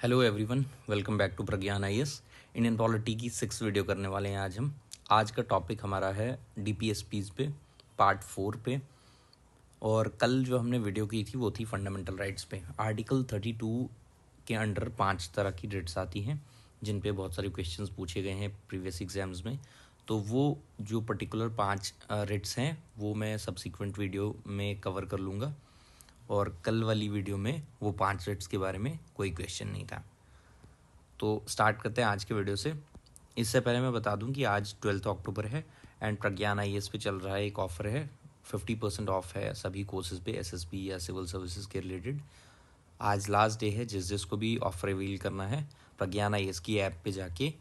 Hello everyone, welcome back to Pragyan IAS. Indian polity की 6 video करने वाले हैं आज हम। आज का टॉपिक हमारा है डीपीएसपीज पे, पार्ट 4 पे। और कल जो हमने वीडियो की थी वो थी फंडामेंटल राइट्स पे। आर्टिकल 32 के अंडर 5 तरह की रिट्स आती हैं जिन पे बहुत सारे क्वेश्चंस पूछे गए हैं प्रीवियस एग्जाम्स में। तो वो जो पर्टिकुलर 5 रिट्स हैं वो मैं सब्सिक्वेंट वीडियो में कवर कर लूँगा, और कल वाली वीडियो में वो 5 रिट्स के बारे में कोई क्वेश्चन नहीं था। तो स्टार्ट करते हैं आज के वीडियो से। इससे पहले मैं बता दूं कि आज 12 अक्टूबर है एंड प्रज्ञान आईएएस पे चल रहा है एक ऑफ़र है, 50% ऑफ है सभी कोर्सेज पे, एसएसबी या सिविल सर्विसेज के रिलेटेड। आज लास्ट डे है, जिसको भी ऑफ़र अवेल करना है प्रज्ञान आईएएस की ऐप पे जाके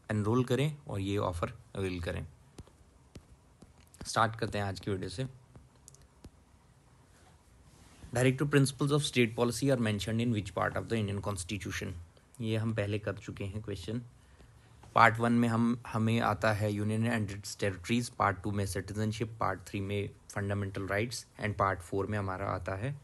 एनरोल करें और ये ऑफ़र अवेल करें। स्टार्ट करते हैं आज की वीडियो से। Directive principles of state policy are mentioned in which part of the Indian constitution. ये हम पहले कर चुके हैं क्वेश्चन। पार्ट 1 में हमें आता है union and it's territories, part 2 में सिटीजनशिप, पार्ट 3 में फंडामेंटल राइट्स एंड पार्ट 4 में हमारा आता है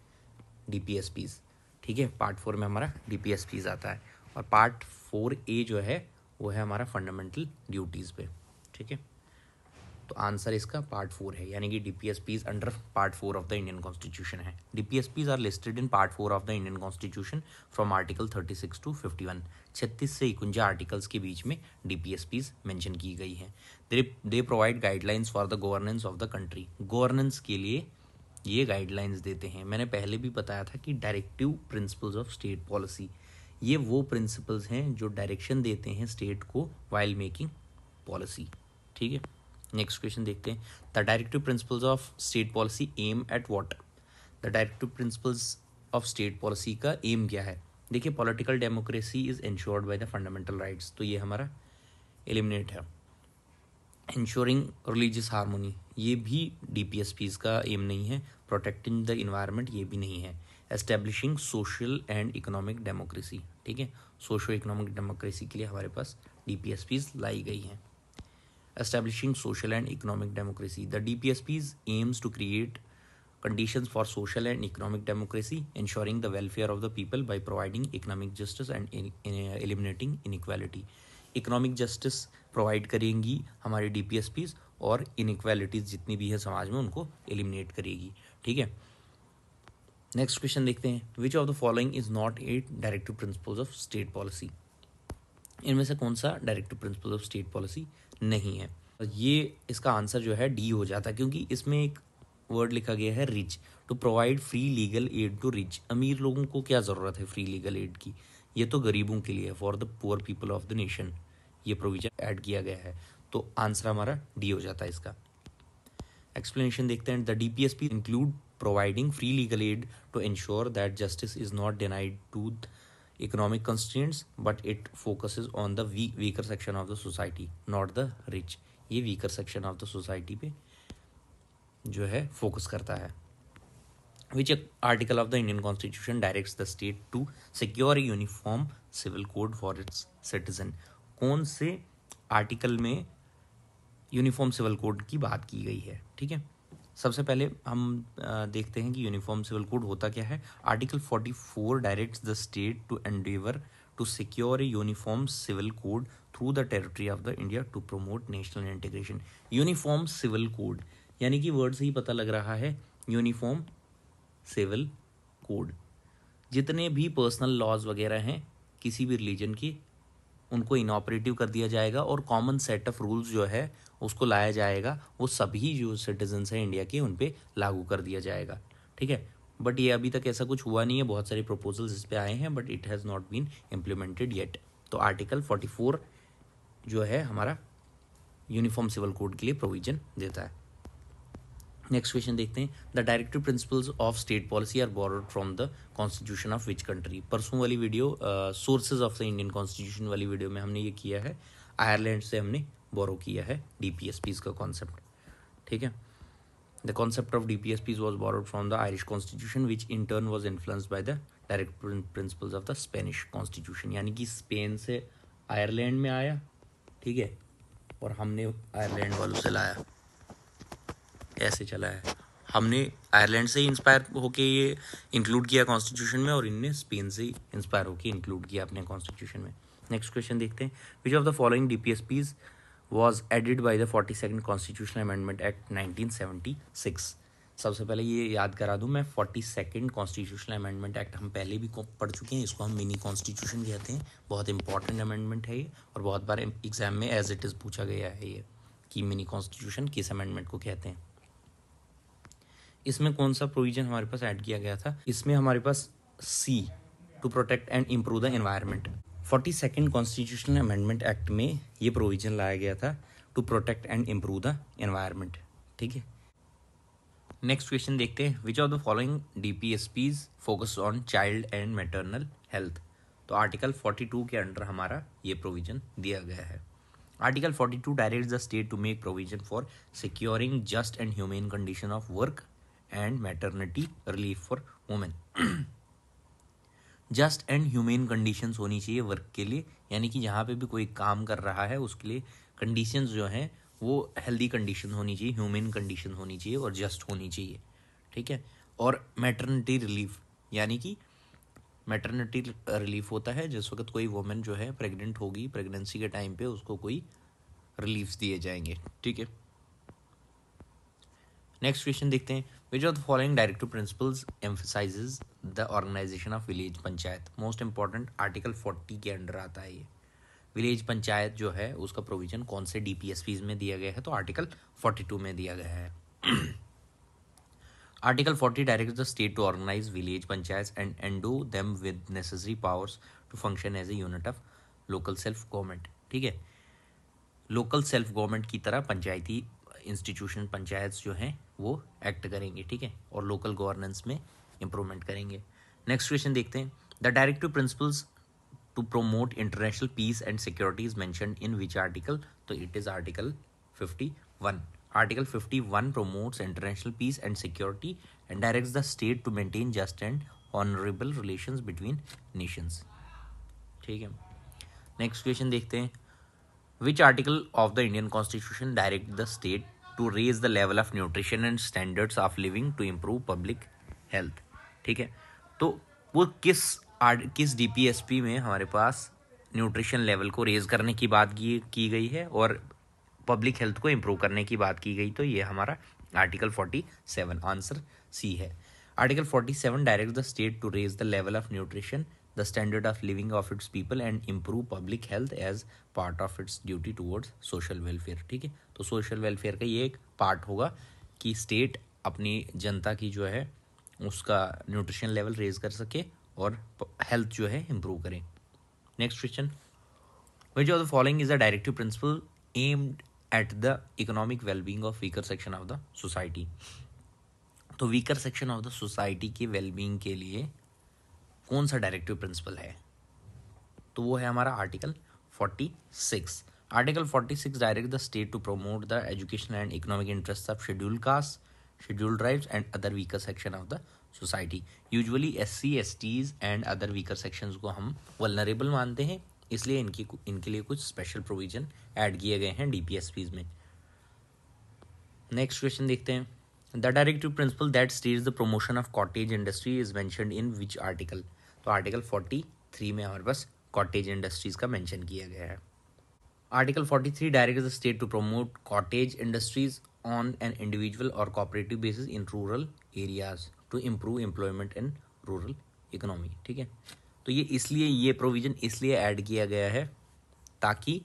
डीपीएसपीज। ठीक है, पार्ट 4 में हमारा डीपीएसपीज आता है और पार्ट 4A जो है वो है हमारा फंडामेंटल ड्यूटीज़ पे। ठीक है, तो आंसर इसका पार्ट 4 है, यानी कि DPSPs under part 4 of the Indian constitution है। DPSPs are listed in part 4 of the Indian constitution from article 36 to 51। 36 से 51 आर्टिकल्स के बीच में डीपीएसपीज मेंशन की गई हैं। They provide guidelines for the governance of the country. Governance के लिए ये गाइडलाइंस देते हैं। मैंने पहले भी बताया था कि directive principles of state policy, ये वो प्रिंसिपल्स हैं जो डायरेक्शन देते हैं स्टेट को वाइल मेकिंग पॉलिसी। ठीक है, नेक्स्ट क्वेश्चन देखते हैं। The directive principles of state policy aim at what. The directive principles of state policy का एम क्या है? देखिए, political democracy is ensured by the fundamental rights, तो ये हमारा एलिमिनेट है। इंश्योरिंग रिलीजियस हार्मोनी, ये भी डीपीएसपीज का एम नहीं है। प्रोटेक्टिंग द इन्वायरमेंट, ये भी नहीं है। Establishing social and economic democracy, ठीक है, सोशो इकोनॉमिक डेमोक्रेसी के लिए हमारे पास डीपीएसपीज लाई गई हैं। Establishing social and economic democracy. The DPSPs aims to create conditions for social and economic democracy, ensuring the welfare of the people by providing economic justice and eliminating inequality. Economic justice provide करेंगी हमारी DPSPs और inequalities जितनी भी है समाज में उनको eliminate करेगी। ठीक है, नेक्स्ट क्वेश्चन देखते हैं। Which of the following is not a directive principles of state policy? इनमें से कौन सा directive principle of state policy नहीं है? ये इसका आंसर जो है डी हो जाता है, क्योंकि इसमें एक वर्ड लिखा गया है rich, to provide free legal aid to rich. अमीर लोगों को क्या ज़रूरत है फ्री लीगल एड की? ये तो गरीबों के लिए है, for the poor people of the nation ये प्रोविजन ऐड किया गया है। तो आंसर हमारा डी हो जाता है इसका। एक्सप्लेनेशन देखते हैं। The DPSP include providing free legal aid to ensure that justice is not denied to economic constraints, but it focuses on the weaker section of the society, not the rich. ये weaker section of the society पे जो है focus करता है। Which article of the Indian Constitution directs the state to secure a uniform civil code for its citizen? कौन से article में uniform civil code की बात की गई है? ठीक है, सबसे पहले हम देखते हैं कि यूनिफॉर्म सिविल कोड होता क्या है। Article 44 directs the state to endeavour to secure a uniform civil code through the territory of the India to promote national integration. Uniform civil code यानी कि वर्ड से ही पता लग रहा है, यूनिफॉर्म सिविल कोड जितने भी पर्सनल लॉज वगैरह हैं किसी भी रिलीजन की, उनको इनऑपरेटिव कर दिया जाएगा और कॉमन सेट ऑफ रूल्स जो है उसको लाया जाएगा, वो सभी जो सिटीजन्स हैं इंडिया के उन पे लागू कर दिया जाएगा। ठीक है, बट ये अभी तक ऐसा कुछ हुआ नहीं है। बहुत सारे प्रपोजल्स इस पे आए हैं but it has not been implemented yet. तो आर्टिकल 44 जो है हमारा यूनिफॉर्म सिविल कोड के लिए प्रोविजन देता है। नेक्स्ट क्वेश्चन देखते हैं। The directive principles of state policy are borrowed from the constitution of which country? परसों वाली video sources of the Indian constitution वाली वीडियो में हमने ये किया है, आयरलैंड से हमने बोरो किया है डीपीएसपीज का कॉन्सेप्ट। ठीक है, the concept of DPSPs was borrowed from the Irish constitution which in turn was influenced by the direct principles of the Spanish constitution. यानी कि स्पेन से आयरलैंड में आया, ठीक है, और हमने आयरलैंड वालों से लाया, ऐसे चला है। हमने आयरलैंड से ही इंस्पायर होके ये इंक्लूड किया कॉन्स्टिट्यूशन में, और इनने स्पेन से ही इंस्पायर होके इंक्लूड किया अपने कॉन्स्टिट्यूशन में। नेक्स्ट क्वेश्चन देखते हैं, which of the following DPSPs was added by the 42nd Constitutional Amendment Act 1976। सबसे पहले ये याद करा दूं मैं, 42nd कॉन्स्टिट्यूशनल अमेंडमेंट एक्ट हम पहले भी पढ़ चुके हैं, इसको हम मिनी कॉन्स्टिट्यूशन कहते हैं। बहुत इंपॉर्टेंट अमेंडमेंट है ये, और बहुत बार एग्जाम में एज इट इज़ पूछा गया है ये कि मिनी कॉन्स्टिट्यूशन किस अमेंडमेंट को कहते हैं। इसमें कौन सा प्रोविजन हमारे पास ऐड किया गया था? इसमें हमारे पास C, to protect and improve the environment. 42nd constitutional amendment act में ये प्रोविजन लाया गया था, to protect and improve the environment. ठीक है, नेक्स्ट क्वेश्चन देखते हैं, which of the following DPSPs focus on child and maternal health. तो आर्टिकल 42 के अंडर हमारा ये प्रोविजन दिया गया है। Article 42 directs the state to make provision for securing just and humane condition of work and maternity relief for women. Just and humane conditions होनी चाहिए work के लिए, यानी कि जहाँ पे भी कोई काम कर रहा है उसके लिए कंडीशंस जो हैं वो हेल्दी कंडीशन होनी चाहिए, ह्यूमन कंडीशन होनी चाहिए और जस्ट होनी चाहिए। ठीक है, और मैटरनिटी रिलीफ, यानी कि मैटरनिटी रिलीफ होता है जिस वक्त कोई वुमेन जो है प्रेग्नेंट होगी, प्रेगनेंसी के टाइम पे उसको कोई रिलीफ्स दिए जाएंगे। ठीक है, नेक्स्ट क्वेश्चन देखते हैं, which of the following directive principles emphasises the organisation of village panchayat. Most important article 40 के अंडर आता है ये। विलेज पंचायत जो है उसका प्रोविजन कौन से DPSPs में दिया गया है? तो आर्टिकल 42 में दिया गया है। Article 40 directs the state to organise village panchayat and endow them with necessary powers to function as a unit of local self government. ठीक है, लोकल सेल्फ गवर्नमेंट की तरह पंचायती इंस्टीट्यूशन पंचायत जो हैं वो एक्ट करेंगे। ठीक है, और लोकल गवर्नेंस में इंप्रूवमेंट करेंगे। नेक्स्ट क्वेश्चन देखते हैं, the directive principles to promote international peace and security is mentioned in which article. तो it is article 51। Article 51 promotes international peace and security and directs the state to maintain just and honorable relations between nations। ठीक है, next question देखते हैं, which article of the Indian Constitution direct the state to raise the level of nutrition and standards of living to improve public health। ठीक है, तो वो किस DPSP में हमारे पास न्यूट्रिशन लेवल को रेज करने की बात की गई है और पब्लिक हेल्थ को इम्प्रूव करने की बात की गई? तो ये हमारा आर्टिकल 47, आंसर C है। Article 47 direct the state to raise the level of nutrition, the standard of living of its people and improve public health as part of its duty towards social welfare. ठीक है, तो social welfare का ये एक part होगा कि state अपनी जनता की जो है उसका न्यूट्रिशन लेवल रेज कर सके और हेल्थ जो है इम्प्रूव करें। Next question, which of the following is the directive principle aimed at the economic wellbeing of weaker section of the society. तो weaker section of the society के wellbeing के लिए कौन सा डायरेक्टिव प्रिंसिपल है? तो वो है हमारा article 46। Article 46 direct the state to promote the education and economic interest of scheduled caste, scheduled tribes and other weaker section of the society. Usually SC STs and other weaker sections को हम vulnerable मानते हैं, इसलिए इनके लिए कुछ special provision add किए गए हैं DPSPs में। नेक्स्ट क्वेश्चन देखते हैं, the directive principle that states the promotion of cottage industry is mentioned in which article. तो आर्टिकल 43 में हमारे पास कॉटेज इंडस्ट्रीज का मेंशन किया गया है। Article 43 directs the state to promote cottage industries on an individual और cooperative basis in rural areas to improve employment in rural economy. ठीक है, तो ये प्रोविजन इसलिए ऐड किया गया है ताकि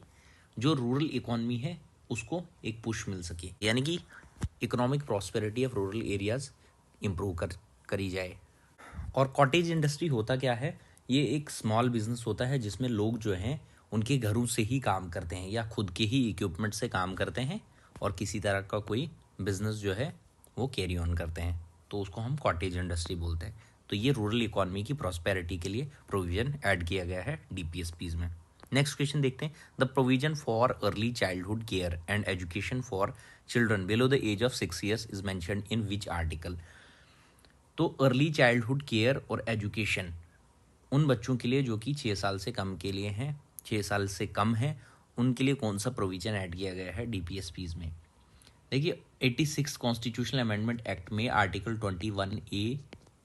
जो रूरल इकोनॉमी है उसको एक पुश मिल सके, यानी कि economic prosperity of rural areas improve करी जाए। और कॉटेज इंडस्ट्री होता क्या है? ये एक स्मॉल बिजनेस होता है जिसमें लोग जो हैं उनके घरों से ही काम करते हैं या खुद के ही इक्विपमेंट से काम करते हैं और किसी तरह का कोई बिजनेस जो है वो कैरी ऑन करते हैं, तो उसको हम कॉटेज इंडस्ट्री बोलते हैं। तो ये रूरल इकोनॉमी की प्रॉस्पेरिटी के लिए प्रोविजन ऐड किया गया है DPSPs में। नेक्स्ट क्वेश्चन देखते हैं, the provision for early childhood care and education for children below the age of 6 years is mentioned in which article. तो अर्ली चाइल्डहुड केयर और एजुकेशन उन बच्चों के लिए जो कि 6 साल से कम के लिए हैं, 6 साल से कम है, उनके लिए कौन सा प्रोविजन ऐड किया गया है DPSPs में? देखिए, 86 कॉन्स्टिट्यूशनल अमेंडमेंट एक्ट में आर्टिकल 21A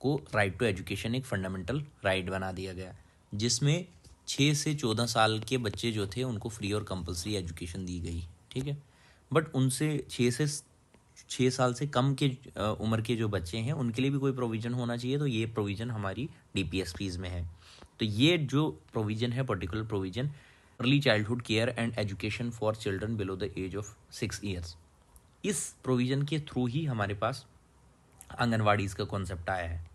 को राइट टू एजुकेशन एक फंडामेंटल राइट बना दिया गया, जिसमें 6 से 14 साल के बच्चे जो थे उनको फ्री और कंपलसरी एजुकेशन दी गई, ठीक है। बट उनसे 6 साल से कम के उम्र के जो बच्चे हैं उनके लिए भी कोई प्रोविज़न होना चाहिए, तो ये प्रोविज़न हमारी DPSPs में है। तो ये जो प्रोविज़न है, particular provision early childhood care and education for children below the age of 6 years, इस प्रोविज़न के थ्रू ही हमारे पास आंगनवाड़ीज़ का कॉन्सेप्ट आया है।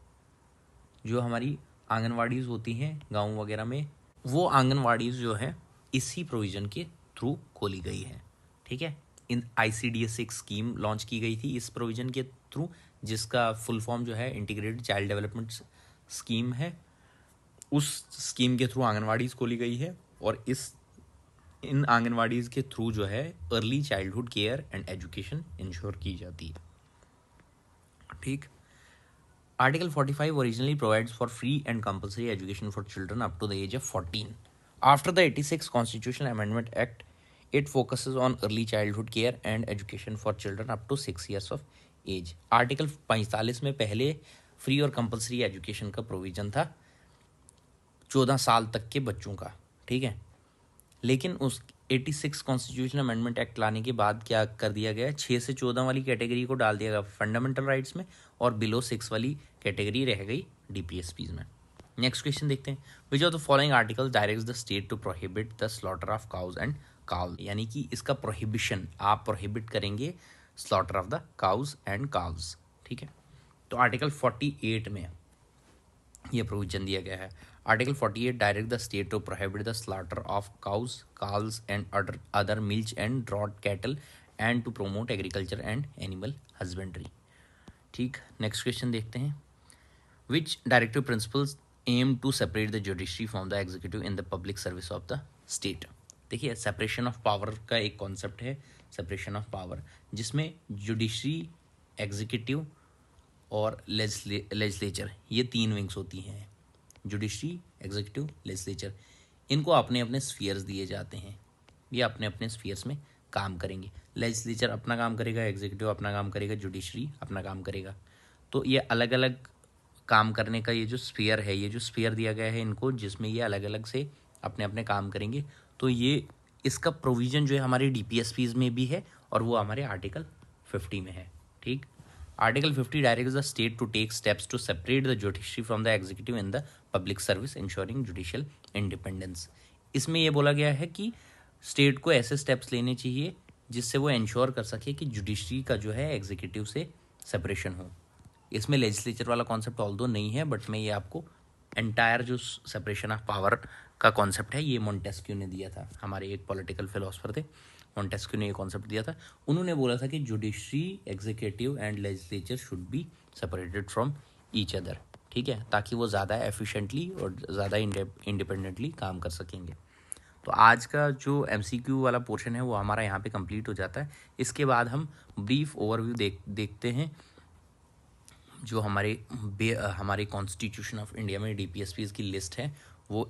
जो हमारी आंगनवाड़ीज़ होती हैं गाँव वगैरह में, वो आंगनवाड़ीज़ जो है इसी प्रोविज़न के थ्रू खोली गई है, ठीक है। इन ICDS एक स्कीम लॉन्च की गई थी इस प्रोविज़न के थ्रू, जिसका फुल फॉर्म जो है इंटीग्रेटेड चाइल्ड डेवलपमेंट स्कीम है। उस स्कीम के थ्रू आंगनवाड़ीज़ खोली गई है और इन आंगनवाड़ीज़ के थ्रू जो है early childhood care and education ensure की जाती है, ठीक। Article 45 originally provides for free and compulsory education for children up to the age of 14। After the 86 constitutional amendment act, it focuses on early childhood care and education for children up to 6 years of age. Article 45 में पहले free और compulsory education का provision था 14 साल तक के बच्चों का, ठीक है। लेकिन उस 86 कॉन्स्टिट्यूशनल अमेंडमेंट एक्ट लाने के बाद क्या कर दिया गया, 6 से 14 वाली कैटेगरी को डाल दिया गया फंडामेंटल राइट्स में और बिलो 6 वाली कैटेगरी रह गई DPSPs में। नेक्स्ट क्वेश्चन देखते हैं, which of the following article directs the state to prohibit the slaughter of cows and calf, यानी कि इसका प्रोहिबिशन आप प्रोहिबिट करेंगे slaughter of the cows and calves, ठीक है। तो आर्टिकल 48 में यह प्रोविजन दिया गया है। Article 48 direct the state to prohibit the slaughter of cows, calves and other milch and draught cattle and to promote agriculture and animal husbandry, ठीक। Next question देखते हैं, which directive principles aim to separate the judiciary from the executive in the public service of the state. देखिए, separation of power का एक concept है, separation of power, जिसमें judiciary, executive और legislature, ये 3 विंग्स होती हैं। जुडिशरी, एग्जीक्यूटिव, लेजिस्लेचर, इनको अपने अपने स्फीयर्स दिए जाते हैं, ये अपने अपने स्फीयर्स में काम करेंगे। लेजिस्लेचर अपना काम करेगा, एग्जीक्यूटिव अपना काम करेगा, जुडिशरी अपना काम करेगा। तो ये अलग अलग काम करने का ये जो स्फीयर है, ये जो स्फीयर दिया गया है इनको, जिसमें ये अलग अलग से अपने अपने काम करेंगे। तो ये इसका प्रोविज़न जो है हमारे DPSPs में भी है और वो हमारे आर्टिकल 50 में है, ठीक। Article 50 directs the state to take steps to separate the judiciary from the executive in the public service ensuring judicial independence. इसमें यह बोला गया है कि स्टेट को ऐसे स्टेप्स लेने चाहिए जिससे वो इंश्योर कर सके कि जुडिशरी का जो है एग्जीक्यूटिव से सेपरेशन हो। इसमें लेजिस्लेचर वाला कॉन्सेप्ट ऑल्दो नहीं है, बट मैं ये आपको एंटायर जो सेपरेशन ऑफ पावर का कॉन्सेप्ट है ये मोंटेस्क्यू ने दिया था, हमारे एक पॉलिटिकल फिलोसफर थे, मोंटेस्क्यू ने ये कॉन्सेप्ट दिया था। उन्होंने बोला था कि judiciary, executive and legislature should be separated from each other, ठीक है, ताकि वो ज़्यादा एफिशिएंटली और ज़्यादा इंडिपेंडेंटली काम कर सकेंगे। तो आज का जो MCQ वाला पोर्शन है वो हमारा यहाँ पे कंप्लीट हो जाता है। इसके बाद हम ब्रीफ ओवरव्यू देखते हैं जो हमारे कॉन्स्टिट्यूशन ऑफ इंडिया में DPSPs की लिस्ट है, वो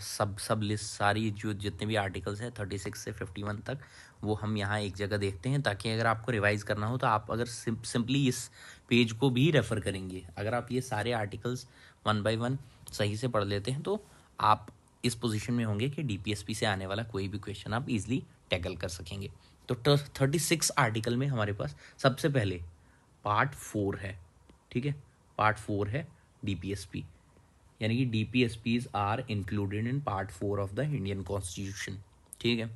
सब लिस्ट सारी जो जितने भी आर्टिकल्स हैं 36 से 51 तक, वो हम यहाँ एक जगह देखते हैं, ताकि अगर आपको रिवाइज करना हो तो आप अगर सिंपली इस पेज को भी रेफ़र करेंगे, अगर आप ये सारे आर्टिकल्स 1 बाय 1 सही से पढ़ लेते हैं तो आप इस पोजीशन में होंगे कि DPSP से आने वाला कोई भी क्वेश्चन आप इजीली टैकल कर सकेंगे। तो 36 आर्टिकल में हमारे पास सबसे पहले पार्ट 4 है, ठीक है, पार्ट 4 है DPSP, यानी कि DPSPs are included in part 4 of the Indian constitution, ठीक है।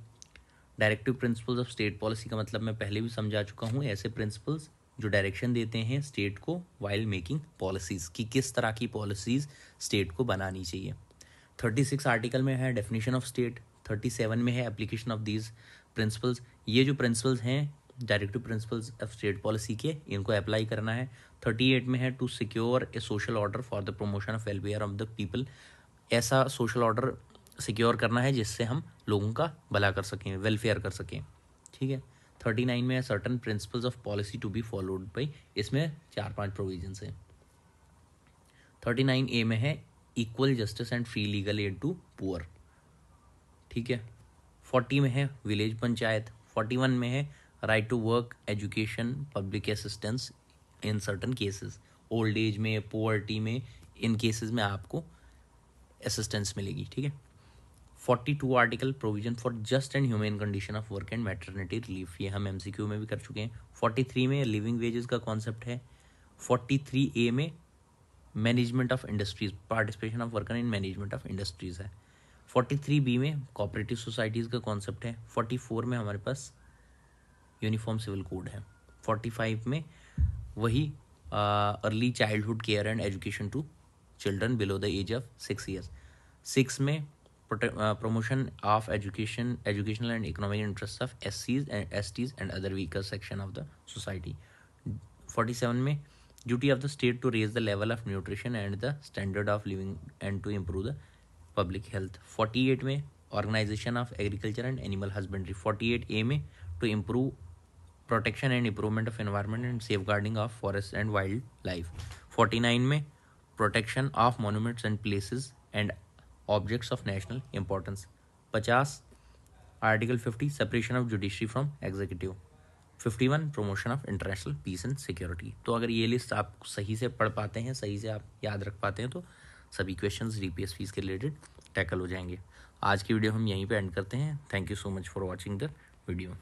Directive principles of state policy का मतलब मैं पहले भी समझा चुका हूँ, ऐसे प्रिंसिपल्स जो डायरेक्शन देते हैं स्टेट को वाइल मेकिंग पॉलिसीज़, कि किस तरह की पॉलिसीज़ स्टेट को बनानी चाहिए। 36 आर्टिकल में है डेफिनेशन ऑफ स्टेट, 37 में है एप्लीकेशन ऑफ दीज प्रिंसिपल्स। ये जो प्रिंसिपल्स हैं directive principles of state policy के, इनको अप्लाई करना है। 38 में है to secure a social order for the promotion of welfare of the people, ऐसा सोशल ऑर्डर सिक्योर करना है जिससे हम लोगों का भला कर सकें, वेलफेयर कर सकें, ठीक है। 39 में है certain principles of policy to be followed by, इसमें 4-5 प्रोविजंस हैं। 39A में है equal justice and free legal aid to poor, ठीक है। 40 में है विलेज पंचायत, 41 में है right to work, education, public assistance in certain cases, old age में, पोवर्टी में, इन केसेस में आपको असिस्टेंस मिलेगी, ठीक है। 42 article provision for just and human condition of work and maternity relief, ये हम एमसीक्यू में भी कर चुके हैं। 43 में लिविंग वेजेस का कॉन्सेप्ट है। 43A में management of industries, participation of worker in management of industries है। 43B में कोऑपरेटिव सोसाइटीज़ का कॉन्सेप्ट है। 44 में हमारे पास यूनिफॉर्म सिविल कोड है। 45 में वही early childhood care and education to children below the age of 6 years. 6 में promotion of educational and economic interests of SCs and STs and other weaker section of the society. 47 में duty of the state to raise the level of nutrition and the standard of living and to improve the public health. 48 में organization of agriculture and animal husbandry. 48A में to improve protection and improvement of environment and safeguarding of forest and wildlife. 49 में protection of monuments and places and objects of national importance. 50 article 50 separation of judiciary from executive. 51 promotion of international peace and security. तो अगर ये list आप सही से पढ़ पाते हैं, सही से आप याद रख पाते हैं, तो सभी क्वेश्चंस डीपीएस फीस के रिलेटेड टैकल हो जाएंगे। आज की वीडियो हम यहीं पे एंड करते हैं। Thank you so much for watching the video.